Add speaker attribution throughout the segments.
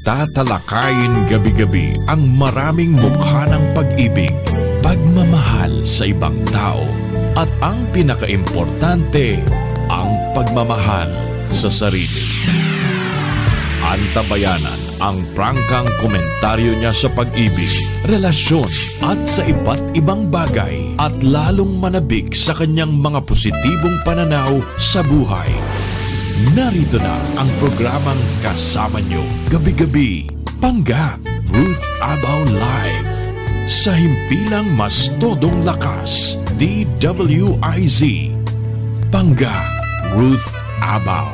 Speaker 1: Tatalakayin gabi-gabi ang maraming mukha ng pag-ibig, pagmamahal sa ibang tao, at ang pinakaimportante, ang pagmamahal sa sarili. Antabayanan ang prangkang komentaryo niya sa pag-ibig, relasyon at sa iba't ibang bagay at lalong manabik sa kanyang mga positibong pananaw sa buhay. Narito na ang programang kasama nyo gabi-gabi, Pangga, Ruth Abaw Live. Sa himpilang mas todong lakas, DWIZ. Pangga, Ruth Abaw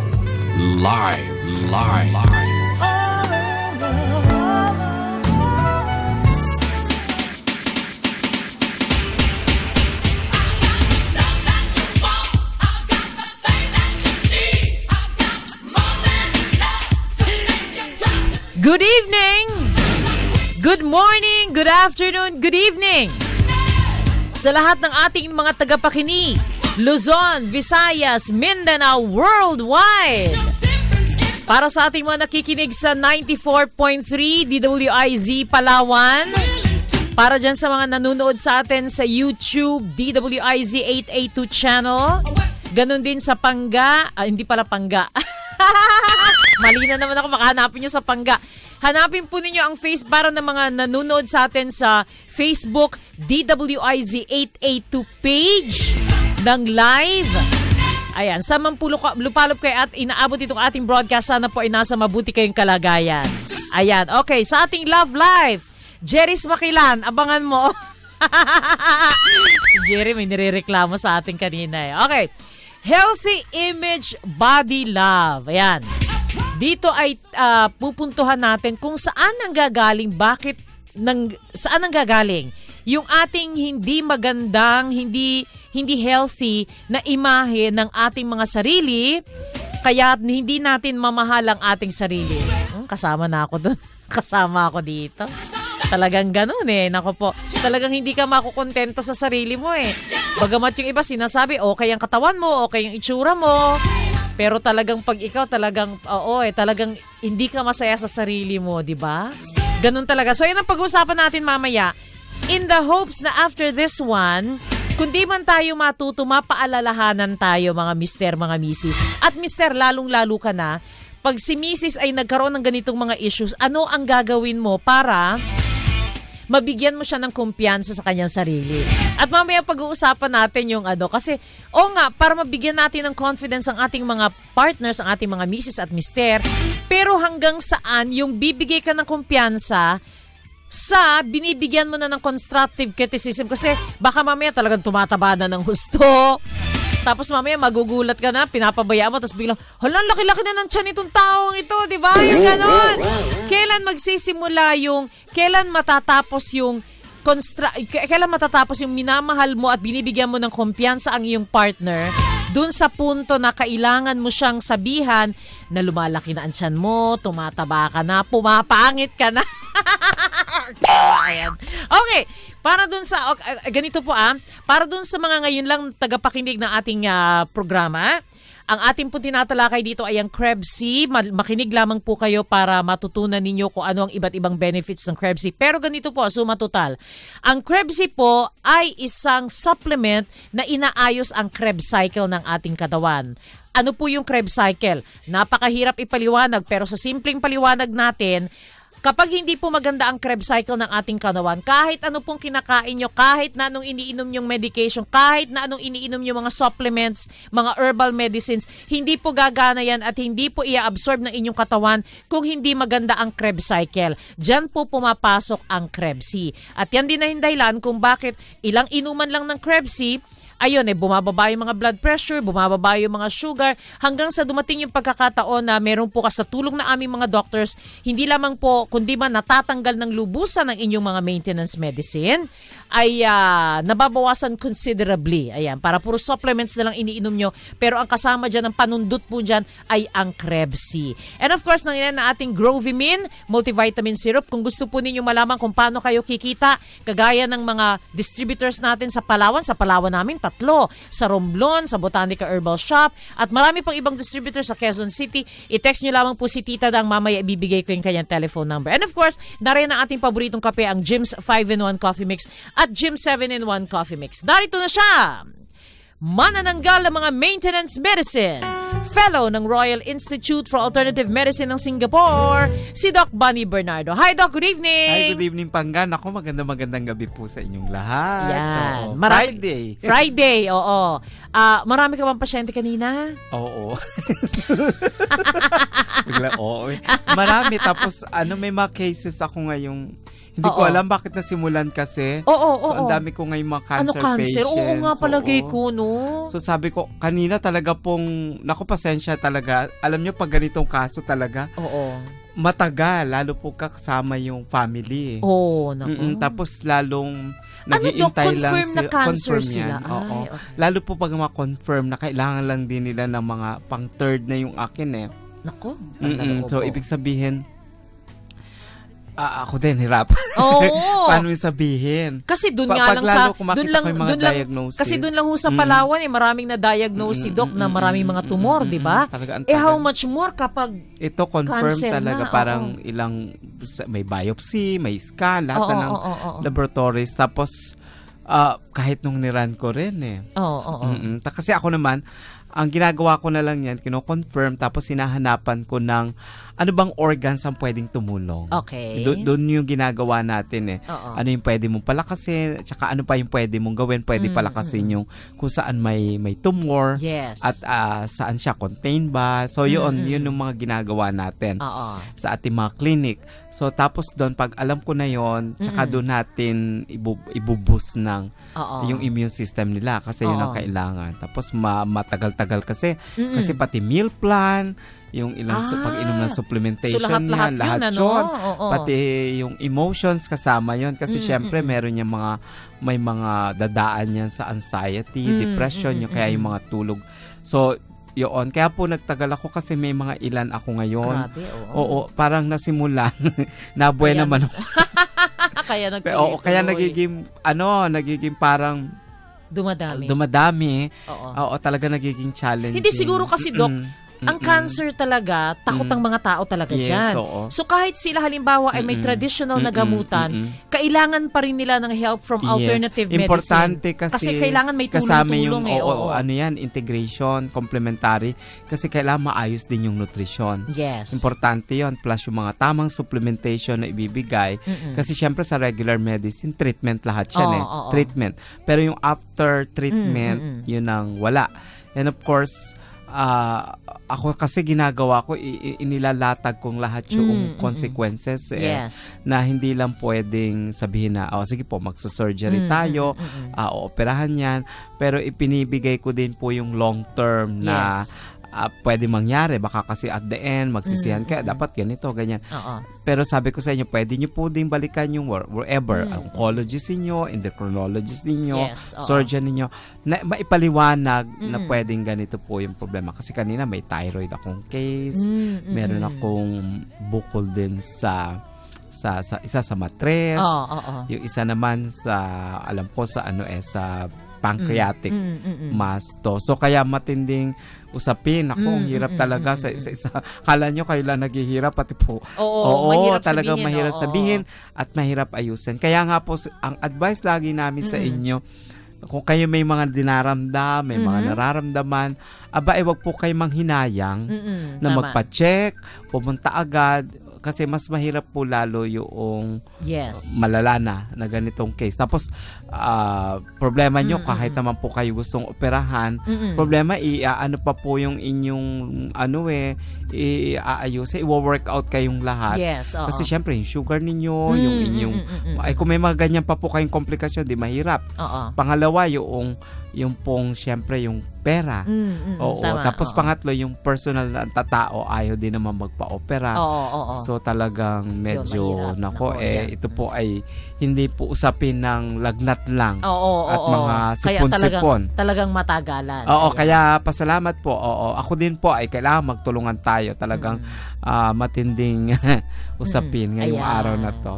Speaker 1: Live.
Speaker 2: Good evening, good morning, good afternoon, good evening sa lahat ng ating mga tagapakinig, Luzon, Visayas, Mindanao, worldwide. Para sa ating mga nakikinig sa 94.3 DWIZ Palawan, para dyan sa mga nanonood sa atin sa YouTube, DWIZ 882 channel, ganun din sa Pangga, hindi pala Pangga. Mali na naman ako, makahanapin nyo sa Pangga. Hanapin po ninyo ang face para ng mga nanonood sa atin sa Facebook DWIZ 882 page ng live. Ayan, sa lupalop kayo at inaabot itong ating broadcast, sana po ay nasa mabuti kayong kalagayan. Ayan, okay, sa ating love life, Jerry's Makilan, abangan mo. Si Jerry may nirereklamo sa ating kanina eh. Okay, healthy image, body love. Ayan. Dito ay pupuntuhan natin kung saan nanggagaling, saan nanggagaling yung ating hindi magandang, hindi healthy na imahe ng ating mga sarili, kaya hindi natin mamahal ang ating sarili. Kasama na ako doon. Kasama ako dito. Talagang ganun eh. Nako po. Talagang hindi ka makukontento sa sarili mo eh. Bagamat yung iba sinasabi, okay ang katawan mo, okay yung itsura mo. Pero talagang pag ikaw talagang, talagang hindi ka masaya sa sarili mo, di ba? Ganun talaga. So yun ang pag-uusapan natin mamaya. In the hopes na after this one, kundi man tayo matuto, mapaalalahanan tayo mga mister, mga misis. At mister, lalong-lalo ka na, pag si misis ay nagkaroon ng ganitong mga issues, ano ang gagawin mo para mabigyan mo siya ng kumpiyansa sa kanyang sarili. At mamaya pag-uusapan natin yung kasi, para mabigyan natin ng confidence ang ating mga partners, ang ating mga misis at mister, pero hanggang saan yung bibigay ka ng kumpiyansa sa binibigyan mo na ng constructive criticism, kasi baka mamaya talagang tumataba na ng husto. Tapos mamaya magugulat ka na, pinapabayaan mo, tapos biglang, hala, laki-laki na ng tiyan itong taong ito, di ba? Yung ganon. Kailan magsisimula kailan matatapos yung minamahal mo at binibigyan mo ng kumpiyansa ang iyong partner, dun sa punto na kailangan mo siyang sabihan na lumalaki na ang tiyan mo, tumataba ka na, pumapangit ka na. Okay, para dun sa ganito po para dun sa mga ngayon lang tagapakinig ng ating programa, ang ating pong tinatalakay dito ay ang Krebs-C. Makinig lamang po kayo para matutunan ninyo kung ano ang iba't ibang benefits ng Krebs-C. Pero ganito po, suma total. Ang Krebs-C po ay isang supplement na inaayos ang Krebs cycle ng ating katawan. Ano po yung Krebs cycle? Napakahirap ipaliwanag, pero sa simpleng paliwanag natin, kapag hindi po maganda ang Krebs cycle ng ating katawan, kahit ano pong kinakain nyo, kahit na anong iniinom yung medication, kahit na anong iniinom yung mga supplements, mga herbal medicines, hindi po gagana yan at hindi po i-absorb ng inyong katawan kung hindi maganda ang Krebs cycle. Diyan po pumapasok ang Krebs-C. At yan din na yung dahilan kung bakit ilang inuman lang ng Krebs-C, ayun bumababa yung mga blood pressure, bumababa yung mga sugar, hanggang sa dumating yung pagkakataon na meron po sa tulong na aming mga doctors, hindi lamang po, kundi man natatanggal ng lubusan ng inyong mga maintenance medicine, ay nababawasan considerably. Ayan, para puro supplements na lang iniinom nyo, pero ang kasama dyan, ang panundot po dyan, ay ang Krebs-C. And of course, nangyayari na ating Grovimin multivitamin syrup. Kung gusto po ninyo malaman kung paano kayo kikita, kagaya ng mga distributors natin sa Palawan namin, tatlo sa Romblon, sa Botanica Herbal Shop, at marami pang ibang distributor sa Quezon City. I-text nyo lamang po si Tita Dang, mamaya ibibigay ko yung kanyang telephone number. And of course, nariyan ang ating paboritong kape, ang Jim's 5-in-1 Coffee Mix at Jim's 7-in-1 Coffee Mix. Darito na siya! Manananggal ng mga maintenance medicine. Fellow ng Royal Institute for Alternative Medicine ng Singapore, si Doc Bunny Bernardo. Hi Doc, good evening!
Speaker 3: Hi, good evening Panggan. Ako, magandang gabi po sa inyong lahat.
Speaker 2: Yan.
Speaker 3: Friday,
Speaker 2: oo. Marami ka bang pasyente kanina?
Speaker 3: Oo. Bigla, oo. Marami. Tapos, may mga cases ako ngayong hindi ko alam bakit nasimulan kasi. So, ang dami ko ngayong mga cancer patients.
Speaker 2: Oo nga, palagay ko, no?
Speaker 3: So, sabi ko, kanina talaga pong, pasensya talaga. Alam nyo, pag ganitong kaso talaga, matagal, lalo po kasama yung family.
Speaker 2: Naku.
Speaker 3: Tapos, lalong nag-iintay lang
Speaker 2: confirm na cancer sila.
Speaker 3: Okay. Lalo po pag ma-confirm na kailangan lang din nila ng mga pang-third na yung akin eh.
Speaker 2: Naku.
Speaker 3: So, ibig sabihin, ako din, hirap. Paano yung sabihin?
Speaker 2: Kasi doon nga lang sa
Speaker 3: diagnosis.
Speaker 2: Kasi doon lang ho sa Palawan maraming na-diagnose si Doc na maraming mga tumor, di ba? How much more kapag
Speaker 3: ito confirm talaga parang ilang may biopsy, may scan, lahat ng laboratories. Tapos kahit nung niran ko rin eh. Kasi ako naman, ang ginagawa ko na lang yan, kino-confirm, tapos hinahanapan ko ng ano bang organs ang pwedeng tumulong.
Speaker 2: Okay.
Speaker 3: Doon yung ginagawa natin eh. Ano yung pwede mong palakasin, tsaka ano pa yung pwede mong gawin, pwede palakasin yung kung saan may tumor.
Speaker 2: Yes.
Speaker 3: At saan siya, contain ba. So yun yung mga ginagawa natin sa ating mga clinic. So tapos doon, pag alam ko na yon, tsaka doon natin ibuboost ng yung immune system nila kasi yun ang kailangan. Tapos matagal-tagal kasi pati meal plan, yung ilang pag-inom ng supplementation
Speaker 2: so lahat yun.
Speaker 3: Pati yung emotions kasama yun kasi syempre meron yung may mga dadaan yan sa anxiety, depression, yung kaya yung mga tulog. So yun, kaya po nagtagal ako kasi may mga ilan ako ngayon.
Speaker 2: Grabe,
Speaker 3: parang nasimulan. Nabuhay naman.
Speaker 2: Kaya nagtuloy.
Speaker 3: Kaya nagiging parang dumadami. Talaga nagiging challenging.
Speaker 2: Hindi siguro kasi, Doc, ang cancer talaga, takot ang mga tao talaga dyan. So kahit sila halimbawa ay may traditional na gamutan, kailangan pa rin nila ng help from alternative medicine.
Speaker 3: Importante kasi
Speaker 2: kailangan may tulong-tulong
Speaker 3: ano yan, integration, complementary, kasi kailangan maayos din yung nutrition.
Speaker 2: Yes.
Speaker 3: Importante yon, plus yung mga tamang supplementation na ibibigay. Kasi syempre sa regular medicine, treatment lahat yan treatment. Pero yung after treatment, yun ang wala. And of course, ako kasi ginagawa ko, inilalatag kong lahat yung consequences na hindi lang pwedeng sabihin na, sige po, magsa-surgery tayo, ooperahan yan, pero ipinibigay ko din po yung long term na pwede mangyari. Baka kasi at the end, magsisihan kaya dapat ganito, ganyan. Pero sabi ko sa inyo, pwede nyo po din balikan yung wherever, oncologist ninyo, endocrinologist ninyo, surgeon ninyo, na maipaliwanag na pwedeng ganito po yung problema. Kasi kanina may thyroid akong case, meron akong bukol din sa isa sa matres, yung isa naman sa, alam ko sa sa pancreatic mass to. So kaya matinding usapin. Ako, hirap talaga sa isa. Kala nyo kayo lang naghihirap, pati po.
Speaker 2: Mahirap
Speaker 3: talagang
Speaker 2: sabihin,
Speaker 3: mahirap sabihin at mahirap ayusin. Kaya nga po, ang advice lagi namin sa inyo, kung kayo may mga dinaramdam, may mga nararamdaman, wag po kayo manghinayang na magpa-check, pumunta agad, kasi mas mahirap po lalo yung malala na ganitong case. Tapos, problema nyo, kahit naman po kayo gustong operahan, problema, ano pa po yung inyong, aayusin, i-workout kayong lahat. Kasi syempre, yung sugar ninyo, yung inyong, kung may mga ganyan pa po kayong komplikasyon, di mahirap. Pangalawa, yung pong syempre yung pera. Tapos pangatlo, yung personal na tatao, ayaw din naman magpa-opera. So talagang medyo, ito po ay hindi po usapin ng lagnat lang at mga sipon-sipon.
Speaker 2: Talagang matagalan.
Speaker 3: Kaya pasalamat po. Ako din po ay kailangan magtulungan tayo. Talagang matinding usapin ngayong araw na to.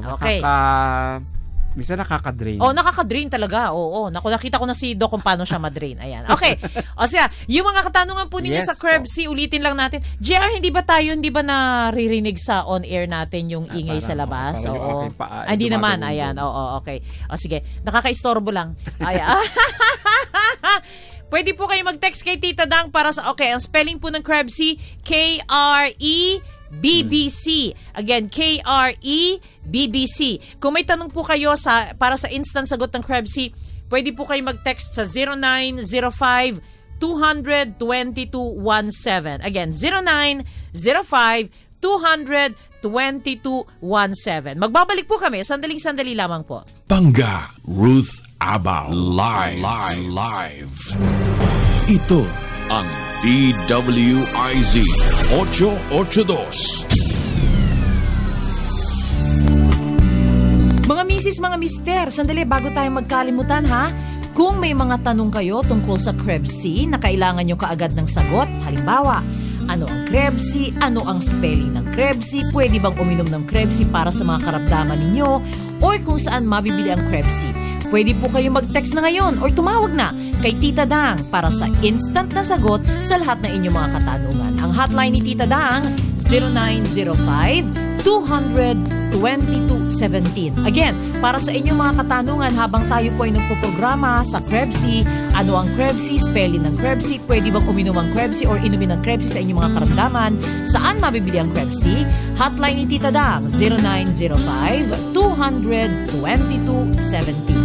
Speaker 3: Minsan nakaka-drain.
Speaker 2: Nakaka-drain talaga. Oo. Nakita ko na si Doc kung paano siya ma-drain. Ayan. Okay. O siya, yung mga katanungan po ninyo sa Krebsy, ulitin lang natin. JR, hindi ba naririnig sa on-air natin yung ingay sa labas? Oo. Hindi naman. Ayan. Oo. Okay. O sige. Nakaka-istorbo lang. Ayan. Pwede po kayo mag-text kay Tita Dang para sa... Okay, ang spelling po ng Krebsy, KREBBC. Again, KREBBC. Kung may tanong po kayo para sa instant sagot ng Krebsy, pwede po kayo mag-text sa 0905-200-2217. Again, 0905-200-2217. Magbabalik po kami. Sandaling-sandali lamang po.
Speaker 1: Pangga Ruth Abao live. Ito ang DWIZ 882.
Speaker 2: Mga misis, mga mister, sandali bago tayo magkalimutan ha. Kung may mga tanong kayo tungkol sa Krebsy na kailangan nyo kaagad ng sagot, halimbawa, ano ang Krebsy? Ano ang spelling ng Krebsy? Pwede bang uminom ng Krebsy para sa mga karamdaman ninyo? Or kung saan mabibili ang Krebsy? Pwede po kayo mag-text na ngayon or tumawag na kay Tita Dang para sa instant na sagot sa lahat ng inyong mga katanungan. Ang hotline ni Tita Dang, 0905-200-2217. Again, para sa inyong mga katanungan habang tayo po ay nagpoprograma sa Krebsy, ano ang Krebsy, spelling ng Krebsy, pwede bang uminom ang Krebsy or inumin ang Krebsy sa inyong mga karamdaman, saan mabibili ang Krebsy? Hotline ni Tita Dang, 0905-200-2217.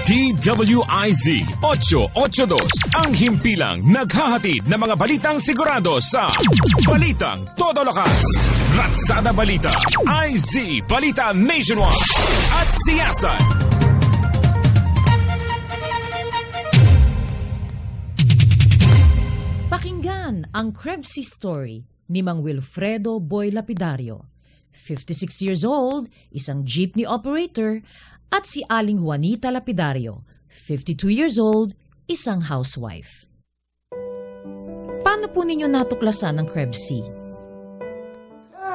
Speaker 4: DWIZ 882, ang himpilang naghahatid ng mga balitang sigurado sa Balitang Todo Lakas, Ratsada Balita, IZ Balita Nationwide at Siyasan.
Speaker 2: Pakinggan ang Krebsy story ni Mang Wilfredo Boy Lapidario. 56 years old, isang jeepney operator, at si Aling Juanita Lapidario, 52 years old, isang housewife. Paano po ninyo natuklasan ng Krebsy?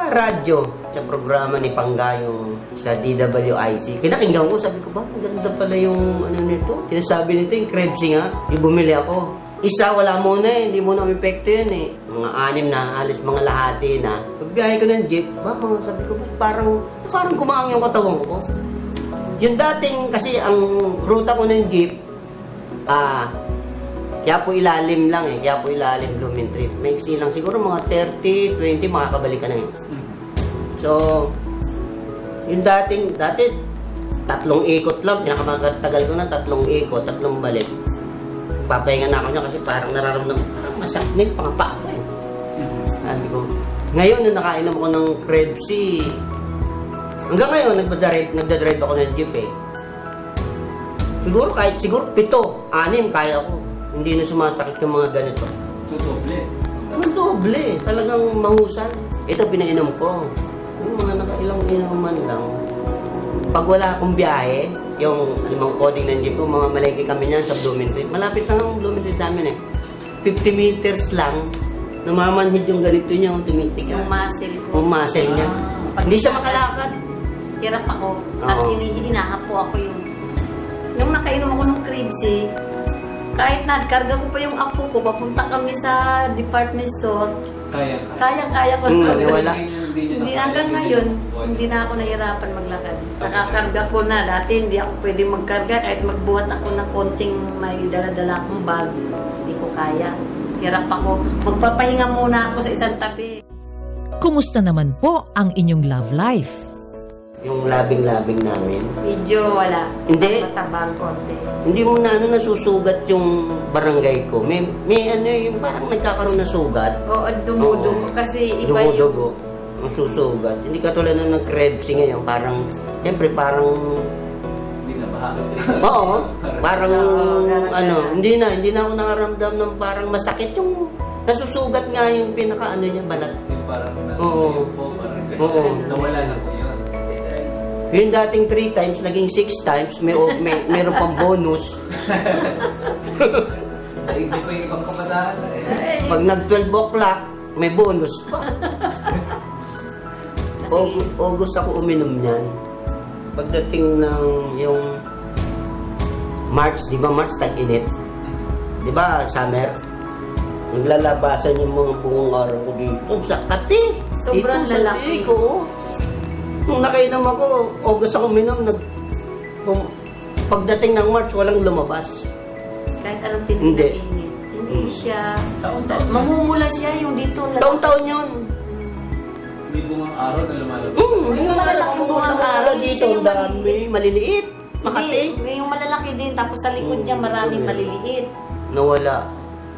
Speaker 5: Radyo, sa programa ni Panggayo sa DWIZ. Pinakinggan ko, sabi ko, ba, maganda pala yung ano nito. Sinasabi nito yung Krebsy nga, bumili ako. Isa, wala muna hindi muna epekto yun eh. Mga 6 na, halos mga lahati na. Pagbiyahe ko ng jeep, sabi ko, parang kumaang yung katawan ko. Yung dating, kasi ang ruta ko ng jeep, kaya po ilalim lang eh. Kaya po ilalim Blumentritt. Maiksi lang. Siguro mga 30, 20, makakabalik ka na eh. So, yung dati, 3 ikot lang. Pinakamatagal ko na 3 ikot, 3 balik. Papahinga na ako niya kasi parang nararamdaman, parang masakit, pangapa ko eh. Sabi ko, ngayon nung nakainom ako ng Krebsy, hanggang ngayon, nagdadrive ako ng jeep eh. Siguro 7, 6, kaya ko. Hindi na sumasakit yung mga ganito.
Speaker 3: So, doble?
Speaker 5: Doble. Talagang mahusan. Ito, pinainom ko. Yung mga nakailang inuman lang. Pag wala akong biyahe, yung limang coding ng jeep ko, mga malengke kami niyan sa Blumentritt. Malapit lang ang Blumentritt sa amin eh. 50 meters lang, namamanhid yung ganito niya, tumitik.
Speaker 6: Yung muscle ko.
Speaker 5: Yung muscle niya. Hindi siya makalakad.
Speaker 6: Hirap ako. Kasi hinahapo ako yung... Nung nakainom ako ng Krebsy, kahit nagkarga ko pa yung apo ko, papunta kami sa department store. Kaya ko.
Speaker 5: Wala.
Speaker 6: Hindi hanggang ngayon, hindi na ako nahirapan maglakad. Nakakarga ko na. Dati hindi ako pwede magkarga. Kahit magbuhat ako ng konting may dala-dala akong bag, hindi ko kaya. Hirap ako. Magpapahinga muna ako sa isang tabi.
Speaker 2: Kumusta naman po ang inyong love life?
Speaker 5: Yung labing-labing namin.
Speaker 6: Medyo wala.
Speaker 5: Hindi.
Speaker 6: Matabang konti.
Speaker 5: Hindi mo na nasusugat yung barangay ko. May yung parang nagkakaroon na sugat.
Speaker 6: Oo, dumudugo. Kasi iba
Speaker 5: dumudugo. Ang susugat. Hindi katulad ng nag-Krebsy ngayon. Parang, siyempre parang...
Speaker 3: Hindi na bahagod.
Speaker 5: Oo. Parang, hindi na ako nakaramdam ng parang masakit yung... Nasusugat nga yung pinaka-ano niya, balat.
Speaker 3: Yung parang
Speaker 5: Oo.
Speaker 3: Nawala na po yun.
Speaker 5: Yung dating 3 times, naging 6 times, meron pang bonus.
Speaker 3: Hindi pa yung ibang kabataan eh.
Speaker 5: Pag nag 12 o'clock, may bonus pa. August ako uminom niyan. Pagdating ng yung March, di ba March tag-init? Di ba summer? Naglalabasan yung mga buong araw ko dito. Sa kati!
Speaker 6: Sobrang lalaki
Speaker 5: ko. Nung nakainom ako, August ako uminom, pagdating ng March, walang lumabas.
Speaker 6: Kahit anong tinitinit. Hindi siya. Mamumula siya yung dito.
Speaker 5: Taon-taon yun.
Speaker 3: May bungang araw na lumalabas.
Speaker 6: Yung malalaking bungang araw
Speaker 5: dito, ang dami, maliliit. Makati.
Speaker 6: Hindi, yung malalaki din. Tapos sa likod niya maraming maliliit.
Speaker 5: Nawala.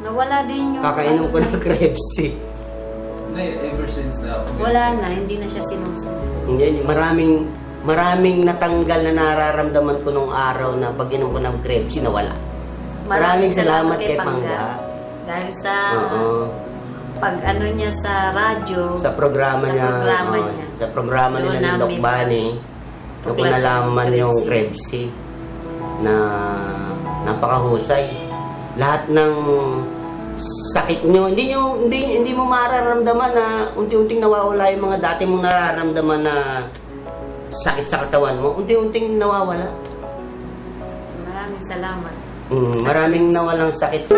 Speaker 6: Nawala din yung...
Speaker 5: Kakainom ko ng crepes eh.
Speaker 3: Ever since na.
Speaker 6: Wala na, hindi na siya sinusunod.
Speaker 5: Hindi, maraming natanggal na nararamdaman ko nung araw na pag inom ko ng crepes, nawala. Maraming salamat kay Pangga.
Speaker 6: Dahil sa pag ano niya sa radyo,
Speaker 5: sa programa niya. Sa programa nila ni Doc Bani. Ako nalaman yung crepes na napakahusay. Lahat ng sakit nyo, hindi mo mararamdaman na unti-unting nawawala yung mga dati mong nararamdaman na sakit sa katawan mo, unti-unting nawawala.
Speaker 6: Maraming salamat.
Speaker 5: Maraming nawalang sakit.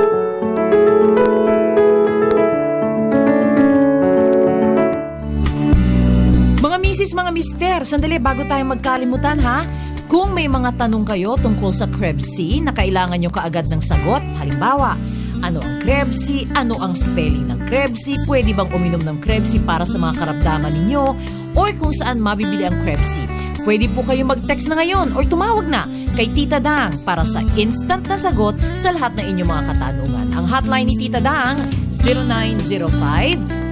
Speaker 2: Mga misis, mga mister, sandali bago tayo magkalimutan ha. Kung may mga tanong kayo tungkol sa Krebs-C na kailangan nyo kaagad ng sagot, halimbawa, ano ang Krebs-C? Ano ang spelling ng Krebs-C? Pwede bang uminom ng Krebs-C para sa mga karamdaman ninyo? Or kung saan mabibili ang Krebs-C? Pwede po kayo mag-text na ngayon or tumawag na kay Tita Dang para sa instant na sagot sa lahat ng inyong mga katanungan. Ang hotline ni Tita Dang,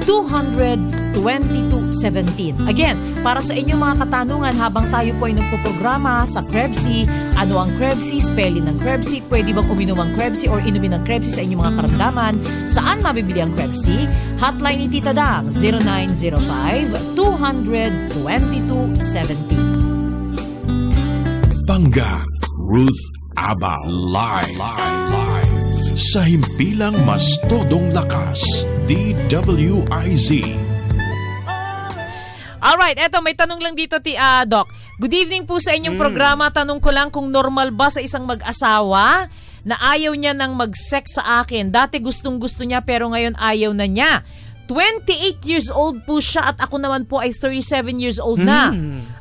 Speaker 2: 0905-200-2217. Again, para sa inyong mga katanungan habang tayo po ay nagpoprograma sa Krebs-C, ano ang Krebs-C, spelling ng Krebs-C, pwede bang uminom ang Krebs-C or inumin ang Krebs-C sa inyong mga karamdaman, saan mabibili ang Krebs-C? Hotline ni Tita Dang, 0905-200-2217.
Speaker 1: Pangga, Ruth Abal live sa himpilang mas todong lakas, DWIZ.
Speaker 2: Alright, eto may tanong lang dito Doc. Good evening po sa inyong programa. Tanong ko lang kung normal ba sa isang mag-asawa na ayaw niya nang mag-sex sa akin. Dati gustong-gusto niya pero ngayon ayaw na niya. 28 years old po siya at ako naman po ay 37 years old na.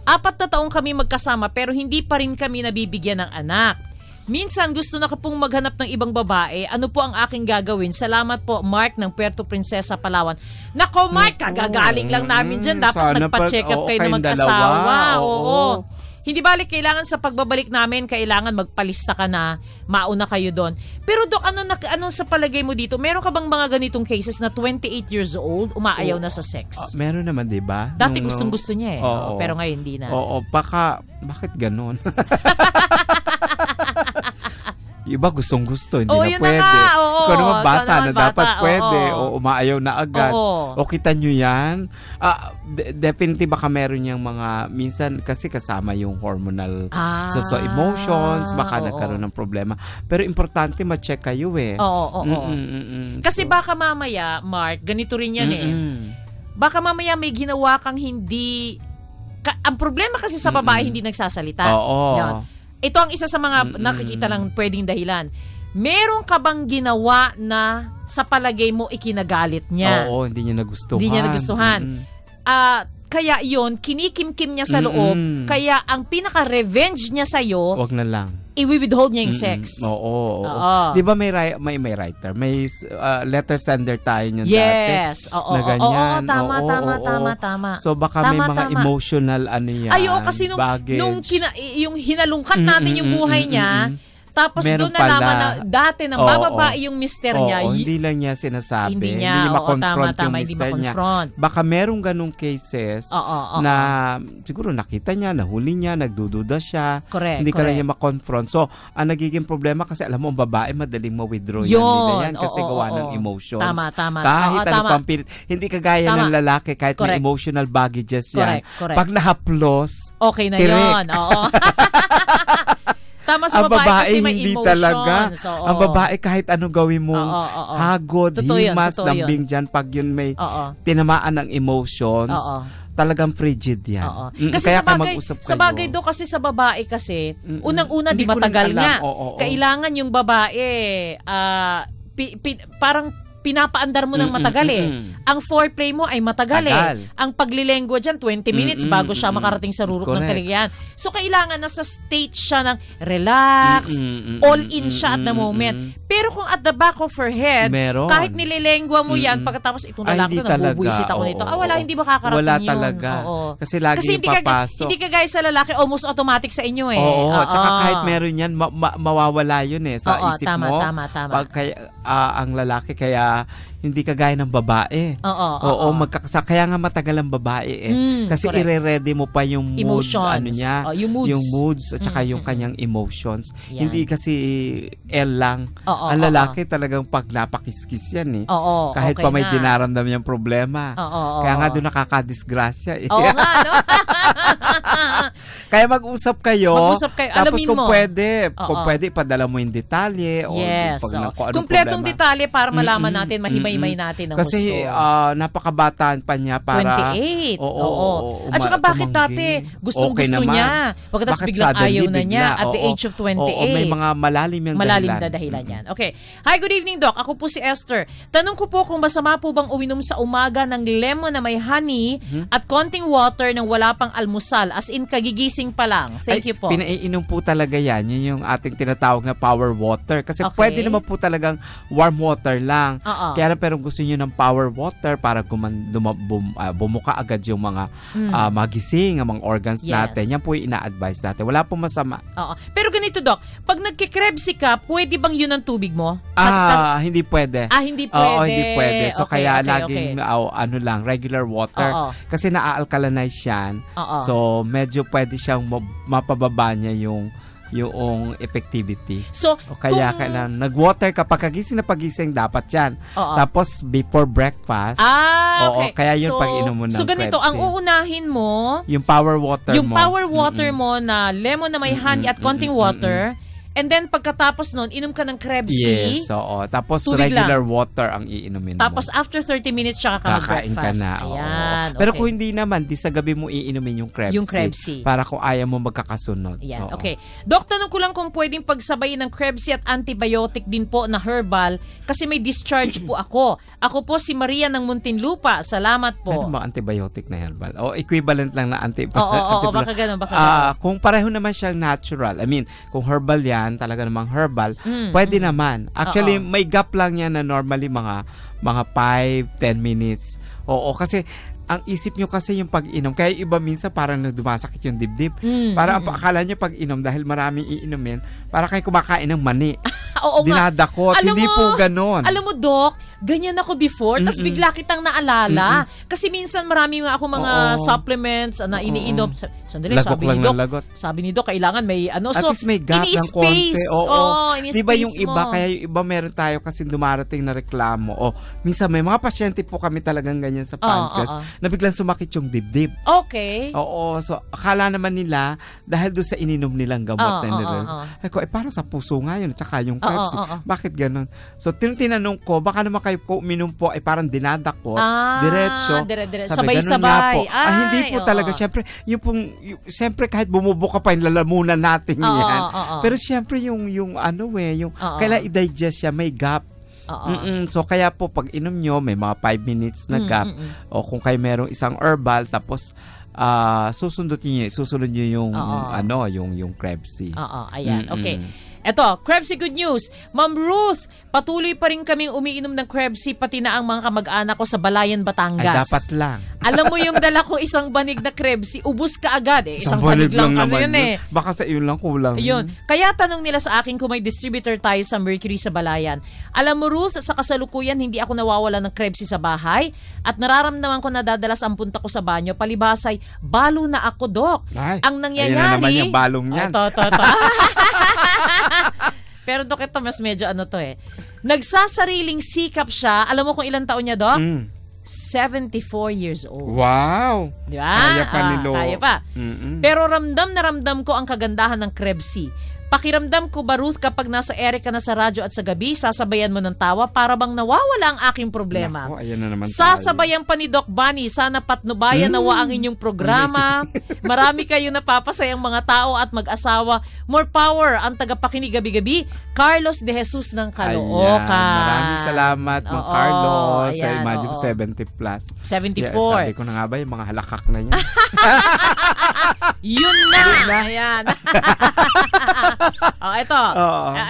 Speaker 2: 4 na taong kami magkasama pero hindi pa rin kami nabibigyan ng anak. Minsan gusto na ka pong maghanap ng ibang babae. Ano po ang aking gagawin? Salamat po, Mark ng Puerto Princesa, Palawan. Nako, Mark, kagagaling lang namin dyan. Dapat nagpa-check up kayo na mag-asawa. Oo. Hindi balik, kailangan sa pagbabalik namin, kailangan magpalista ka na, mauna kayo doon. Pero Dok, ano sa palagay mo dito? Meron ka bang mga ganitong cases na 28 years old, umaayaw na sa sex?
Speaker 3: Meron naman, di ba?
Speaker 2: Dati gustong-gusto niya eh. Pero ngayon hindi na.
Speaker 3: Oo, bakit ganon? Iba gustong-gusto, hindi na pwede. Ikaw naman bata na dapat pwede. O umaayaw na agad. O kita nyo yan. Definitely baka meron niyang mga, minsan kasi kasama yung hormonal so emotions, baka nagkaroon ng problema. Pero importante ma-check kayo eh.
Speaker 2: Kasi baka mamaya, Mark, ganito rin yan Baka mamaya may ginawa kang hindi... ang problema kasi sa babae hindi nagsasalita. Yan. Ito ang isa sa mga nakikita lang pwedeng dahilan. Meron ka bang ginawa na sa palagay mo ikinagalit niya?
Speaker 3: Oo, hindi niya nagustuhan.
Speaker 2: Hindi niya nagustuhan. Kaya yon kinikimkim niya sa loob. Kaya ang pinaka-revenge niya sa'yo,
Speaker 3: wag na lang.
Speaker 2: I-withhold niya yung sex.
Speaker 3: Oo. Di ba may writer? May letter sender tayo niyan dati.
Speaker 2: Yes.
Speaker 3: Na ganyan.
Speaker 2: Tama.
Speaker 3: So baka may mga emotional yan.
Speaker 2: Kasi nung yung hinalungkat natin yung buhay niya, tapos doon nalaman na dati nang bababae yung mister niya.
Speaker 3: Hindi lang niya sinasabi. Hindi niya makonfront yung mister niya. Baka merong ganong cases na siguro nakita niya, nahuli niya, nagdududa siya. Hindi ka lang niya makonfront. So, ang nagiging problema kasi alam mo, ang babae madaling ma-withdraw yan kasi gawa ng emotions.
Speaker 2: Tama.
Speaker 3: Kahit ano pang pilit. Hindi kagaya ng lalaki kahit may emotional baggages yan. Pag nahaplos,
Speaker 2: okay na yun. Tama sa babae kasi may emotions.
Speaker 3: Talaga. Ang babae kahit ano gawin mong hagod, himas, lambing dyan, pag yun may tinamaan ng emotions, talagang frigid yan.
Speaker 2: Oo. Kasi
Speaker 3: kaya
Speaker 2: sa bagay do kasi sa babae kasi, unang-una di matagal nga. Kailangan yung babae, parang pinapaandar mo ng matagal Ang foreplay mo ay matagal Ang paglilenggo dyan, 20 minutes bago siya makarating sa rurok ng kaligayahan. So, kailangan nasa state siya ng relax, all-in siya at the moment. Pero kung at the back of her head, kahit nililengwa mo yan, pagkatapos ito na lang ito, nabubuisit ako nito. Wala, hindi makakarating
Speaker 3: wala
Speaker 2: yun.
Speaker 3: Talaga. Kasi lagi yung papasok.
Speaker 2: Hindi kagaya sa lalaki, almost automatic sa inyo
Speaker 3: Tsaka kahit meron yan, mawawala yun sa isip mo.
Speaker 2: Tama.
Speaker 3: Ang lalaki, kaya hindi kagaya ng babae. Oo. Kaya nga matagal ang babae kasi ire-ready mo pa yung mood, yung moods at saka yung kanyang emotions.
Speaker 2: Yan.
Speaker 3: Hindi kasi lang. Ang lalaki talagang pag napakiskis yan kahit pa may dinaramdam niyang problema. Kaya nga doon nakakadisgrasya.
Speaker 2: Oo nga, no?
Speaker 3: Kaya mag-usap kayo. Tapos
Speaker 2: Alamin
Speaker 3: kung
Speaker 2: mo.
Speaker 3: kung pwede, ipadala mo yung detalye.
Speaker 2: Yes.
Speaker 3: Kumpletong
Speaker 2: detalye para malaman natin, mahimay natin ang gusto.
Speaker 3: Kasi napakabataan pa niya para
Speaker 2: 28. At saka bakit dati gustong niya? Pagkatapos biglang ayaw na niya at the age of 28.
Speaker 3: May mga malalim na
Speaker 2: dahilan yan. Okay. Hi, good evening, Doc. Ako po si Esther. Tanong ko po kung masama po bang uminom sa umaga ng lemon na may honey at konting water nang wala pang almusal, as in kagigising pa lang. Thank you po.
Speaker 3: Pinaiinom po talaga yan. Yun yung ating tinatawag na power water. Kasi pwede naman po talagang warm water lang. Kaya pero gusto nyo ng power water para bumuka agad yung mga magising, ang mga organs natin. Yan po yung ina-advise natin. Wala po masama.
Speaker 2: Pero ganito, Doc, pag nagkikrebsi ka, pwede bang yun ang tubig mo?
Speaker 3: Hindi pwede.
Speaker 2: Hindi pwede.
Speaker 3: Hindi pwede. So kaya laging regular water. Kasi na-alkalinize yan. So medyo pwede siyang mapababa niya yung effectivity.
Speaker 2: So,
Speaker 3: kaya nag-water ka pagising dapat yan. Tapos before breakfast.
Speaker 2: Okay.
Speaker 3: Kaya yun pag-inom mo ng
Speaker 2: So ganito, ang uunahin mo,
Speaker 3: yung power water
Speaker 2: mo na lemon na may honey at konting water. And then, pagkatapos nun, inom ka ng Krebs-C.
Speaker 3: Yes, Tapos, regular water ang iinumin mo.
Speaker 2: Tapos, after 30 minutes, tsaka ka mag-breakfast.
Speaker 3: Kakain ka na. Ayan, Pero kung hindi naman, di sa gabi mo iinumin yung Krebs-C.
Speaker 2: Yung Krebs-C.
Speaker 3: Para kung ayaw mo magkakasunod.
Speaker 2: Ayan, okay. Doc, tanong ko lang kung pwedeng pagsabayin ng Krebs-C at antibiotic din po na herbal kasi may discharge po ako. Ako po si Maria ng Muntinlupa. Salamat po.
Speaker 3: Ano ba antibiotic na herbal? Equivalent lang na antibiotic.
Speaker 2: Baka ganun.
Speaker 3: Kung pareho naman siyang natural, kung herbal yan, talaga namang herbal, pwede naman. Actually, may gap lang yan na normally mga 5-10 minutes. Kasi ang isip nyo kasi yung pag-inom. Kaya iba minsan parang nagdumasakit yung dibdib. Parang akala nyo pag-inom dahil maraming iinumin, para kayo kumakain ng mani. Dinadakot. Hindi po ganon.
Speaker 2: Alam mo, Doc, ganyan ako before, tapos bigla kitang naalala. Kasi minsan marami nga ako mga supplements na iniinom. Sandali, sabi ni Doc, kailangan may
Speaker 3: At least may gap ng konti. Diba yung iba, kaya yung iba meron tayo kasi dumarating na reklamo. Minsan may mga pasyente po kami talagang ganyan sa pancreas na biglang sumakit yung dibdib.
Speaker 2: Okay.
Speaker 3: So akala naman nila dahil doon sa ininom nilang gamot na nila. Parang sa puso nga yun, at saka yung Krebs. Bakit ganun? So tinanong ko, baka naman kayo po uminom po ay parang dinadakot, diretso.
Speaker 2: Sabay-sabay.
Speaker 3: Hindi po talaga. Siyempre kahit bumubuka pa yung lalamunan natin yan. Pero siyempre yung kailangan i-digest siya, may gap. So kaya po pag inom nyo, may mga 5 minutes na gap. O kung kayo merong isang herbal, tapos susunod nyo yung Krebs-C.
Speaker 2: Ayan. Okay. Eto, Krebs-C good news. Ma'am Ruth, patuloy pa rin kaming umiinom ng Krebs-C pati na ang mga kamag-anak ko sa Balayan, Batangas.
Speaker 3: Ay, dapat lang.
Speaker 2: Alam mo yung dala ko isang banig na Krebs-C, ubus ka agad Isang banig lang kasi yun
Speaker 3: Baka sa iyo lang kulang.
Speaker 2: Ayun. Kaya tanong nila sa akin kung may distributor tayo sa Mercury sa Balayan. Alam mo, Ruth, sa kasalukuyan hindi ako nawawala ng Krebs-C sa bahay at nararamdaman ko na dadalas ang punta ko sa banyo. Palibasay, balo na ako, Doc. Ang nangyayari...
Speaker 3: Ayun na naman yung balong yan.
Speaker 2: Pero Doc, ito mas medyo nagsasariling sikap siya. Alam mo kung ilang taon niya, Doc? 74 years old.
Speaker 3: Wow!
Speaker 2: Di ba?
Speaker 3: Kaya pa ni Lo.
Speaker 2: Kaya pa. Pero ramdam na ramdam ko ang kagandahan ng Krebs-C. Pakiramdam ko ba, Ruth, kapag nasa Eric ka na sa radyo at sa gabi, sasabayan mo ng tawa para bang nawawala ang aking problema.
Speaker 3: Naku, ayan na naman
Speaker 2: Sasabayan pa ni Doc Bunny, sana patnubayan nawa ang inyong programa. Marami kayong napapasayang mga tao at mag-asawa. More power ang tagapakinig gabi-gabi. Carlos De Jesus ng Caloocan.
Speaker 3: Maraming salamat, Mang Carlos. Sa
Speaker 2: ayan,
Speaker 3: Imagine 70 plus.
Speaker 2: 74.
Speaker 3: Sabi ko na nga ba, yung mga halakak na yan.
Speaker 2: Yun na! Ayan.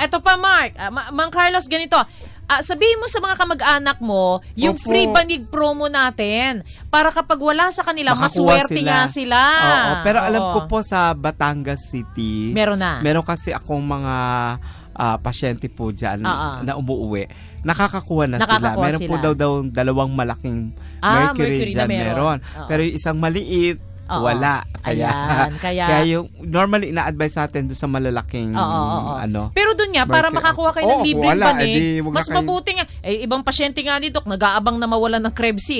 Speaker 2: Ito pa, Mark. Mang Carlos, ganito. Sabihin mo sa mga kamag-anak mo, yung free banig promo natin para kapag wala sa kanila, maswerte nga sila.
Speaker 3: Oo, pero alam ko po sa Batangas City,
Speaker 2: meron na.
Speaker 3: Meron kasi akong mga pasyente po dyan na umuuwi. Nakakakuha na sila. Meron po daw dalawang malaking mercury dyan. Meron. Pero yung isang maliit, wala. Kaya yung normally ina-advise natin doon sa malalaking ano.
Speaker 2: Pero doon nga, para makakuha kayo ng libreng banig, mas
Speaker 3: kayo...
Speaker 2: mabuti nga. Ibang pasyente nga ni Doc, nag-aabang na mawalan ng Krebs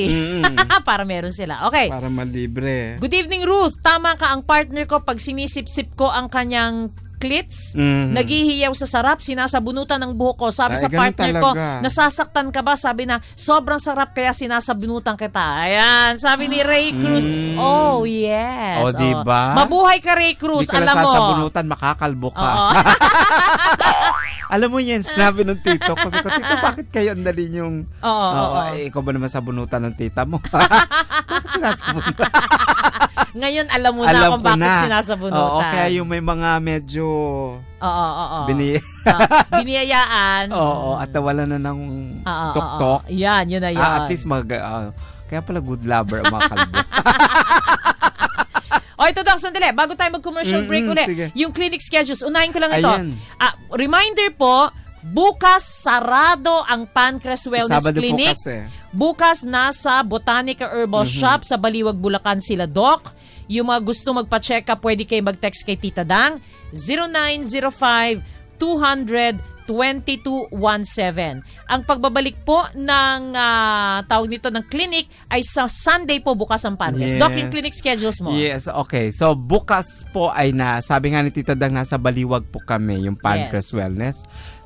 Speaker 2: para meron sila. Okay.
Speaker 3: Para malibre.
Speaker 2: Good evening, Ruth. Tama ka, ang partner ko, pag sinisip-sip ko ang kanyang clits, naghihiyaw sa sarap, sinasabunutan ng buhok ko. Sabi sa partner ko, nasasaktan ka ba? Sabi na, sobrang sarap kaya sinasabunutan kita. Ayan, sabi ni Ray Cruz. Oh, yes.
Speaker 3: Oh, diba?
Speaker 2: Mabuhay ka, Ray Cruz.
Speaker 3: Di ka
Speaker 2: alam mo.
Speaker 3: nasasabunutan, makakalbo ka. Alam mo yan, sinabi ng tito ko. Tito, bakit kayo andalin yung... ikaw ba naman sabunutan ng tita mo? Bakit sinasabunutan?
Speaker 2: Ngayon, alam mo na kung bakit sinasabunutan.
Speaker 3: Oo, kaya yung may mga medyo...
Speaker 2: biniyayaan.
Speaker 3: Oo, at wala na ng tok-tok.
Speaker 2: Yan, yun na yan.
Speaker 3: At least kaya pala good lover ang mga kalbo.
Speaker 2: Ito Doc, sandali. Bago tayo mag-commercial break ulit.
Speaker 3: Sige.
Speaker 2: Yung clinic schedules, unahin ko lang ito. Reminder po, bukas sarado ang Pancreas Wellness
Speaker 3: Sabado
Speaker 2: Clinic. Bukas nasa Botanica Herbal Shop sa Baliwag, Bulacan sila, Doc. Yung mga gusto magpa-check up, pwede kayo mag-text kay Tita Dang. 0905-200-2217. Ang pagbabalik po ng tawag nito ng clinic ay sa Sunday po bukas ang Pancreas. Doc, yung clinic schedules mo.
Speaker 3: Yes, okay. So bukas po ay sabi nga ni Tita Dang, nasa Baliwag po kami, yung Pancreas Wellness.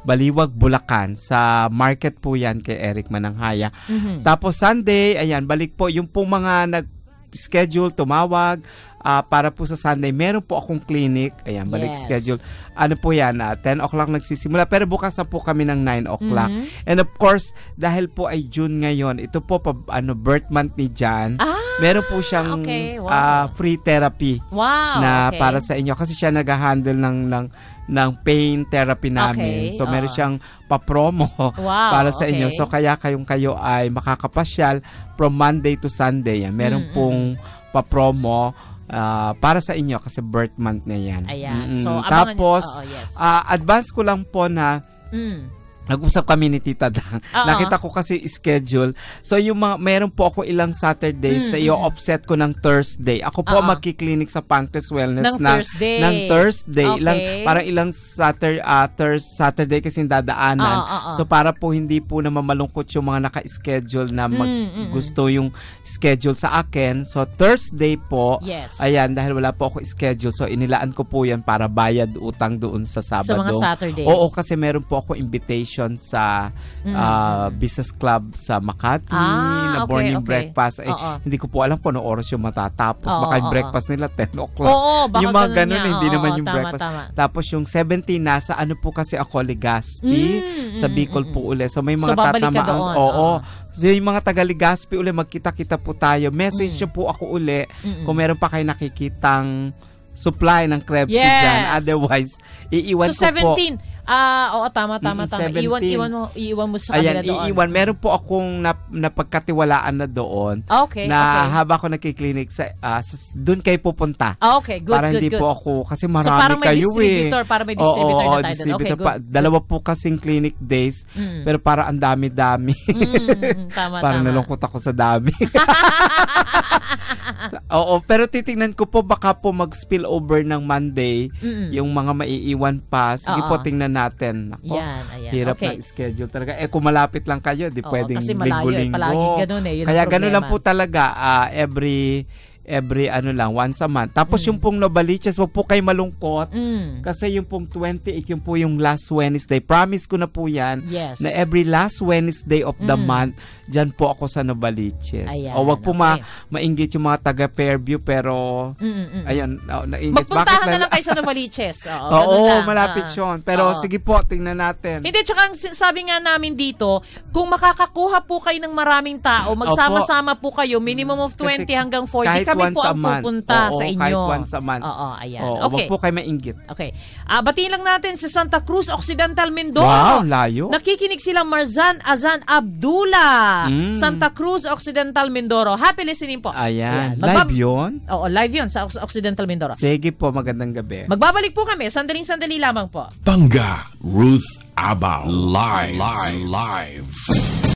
Speaker 3: Baliwag, Bulacan. Sa market po yan kay Eric Mananghaya. Tapos Sunday, ayan, balik po yung po mga nag-schedule, tumawag, para po sa Sunday, meron po akong clinic. Ayan, balik schedule. Ano po yan, 10 o'clock nagsisimula. Pero bukas na po kami ng 9 o'clock. And of course, dahil po ay June ngayon, ito po, birth month ni Jan. Meron po siyang free therapy na para sa inyo. Kasi siya nag-handle ng pain therapy namin. So, meron siyang pa-promo para sa inyo. So, kaya kayo ay makakapasyal from Monday to Sunday. Yan. Meron pong pa-promo para sa inyo kasi birth month na yan.
Speaker 2: Ayan. So,
Speaker 3: tapos, advance ko lang po na nag-usap kami ni Tita Dang. Nakita ko kasi schedule. So, yung meron po ako ilang Saturdays na i-offset ko ng Thursday. Ako po magki-clinic sa Pancreas Wellness ng Thursday. Okay. Parang ilang Saturday kasi dadaanan. So, para po hindi po na mamalungkot yung mga naka-schedule na gusto yung schedule sa akin. So, Thursday po, ayan, dahil wala po ako schedule. So, inilaan ko po yan para bayad utang doon sa Sabado.
Speaker 2: Sa mga Saturdays.
Speaker 3: Oo, kasi meron po ako invitation sa business club sa Makati na morning breakfast. Hindi ko po alam kung ano oras yung matatapos. Baka yung breakfast nila 10 o'clock. Yung mga ganun, hindi naman yung breakfast. Tapos yung 17 nasa ano po kasi ako, Legazpi, sa Bicol po uli. So may mga tatamaan. So yung mga taga Legazpi uli, magkita-kita po tayo. Message nyo po ako uli kung meron pa kayo nakikitang supply ng Krebs dyan. Otherwise, iiwan
Speaker 2: so,
Speaker 3: ko
Speaker 2: 17.
Speaker 3: po.
Speaker 2: Tama. Iiwan mo sa kanila doon.
Speaker 3: Iiwan. Meron po akong napagkatiwalaan na doon. Na habang ako nagkiklinik, doon kayo pupunta.
Speaker 2: Okay, good.
Speaker 3: Para hindi po ako, kasi marami kayo
Speaker 2: Para may distributor na tayo doon. Okay, good.
Speaker 3: Dalawa po kasing clinic days, pero para ang dami-dami. Parang nalungkot ako sa dami. Pero titingnan ko po, baka po mag-spill over ng Monday, yung mga maiiwan pa. Sige po, tingnan natin. Ako, hirap na schedule talaga. Kung malapit lang kayo, di pwedeng linggo-linggo.
Speaker 2: Palagi ganun
Speaker 3: Kaya ganun lang po talaga. every once a month. Tapos yung pong Novaliches, wag po kayo malungkot. Kasi yung pong 28, yung po yung last Wednesday. Promise ko na po yan na every last Wednesday of the month, dyan po ako sa Novaliches. O wag po mainggit yung mga taga Fairview, pero ayun, nainggit.
Speaker 2: Magpuntahan na lang kayo sa Novaliches.
Speaker 3: Oo, malapit yun. Pero sige po, tingnan natin.
Speaker 2: Hindi, tsaka sabi nga namin dito, kung makakakuha po kayo ng maraming tao, magsama-sama po kayo, minimum of 20 hanggang 40, kami po ang pupunta sa inyo.
Speaker 3: Kahit once a month.
Speaker 2: Ayan.
Speaker 3: Wag po kayo mainggit.
Speaker 2: Okay. Batiin lang natin sa Santa Cruz Occidental, Mindoro.
Speaker 3: Wow, layo.
Speaker 2: Nakikinig silang Marzan Azan Abdullah. Santa Cruz Occidental, Mindoro. Happy listening po.
Speaker 3: Ayan. Live yun?
Speaker 2: Oo, live yun sa Occidental, Mindoro.
Speaker 3: Sige po, magandang gabi.
Speaker 2: Magbabalik po kami. Sandaling-sandali lamang po.
Speaker 1: Pangga, Ruth Abao. Live.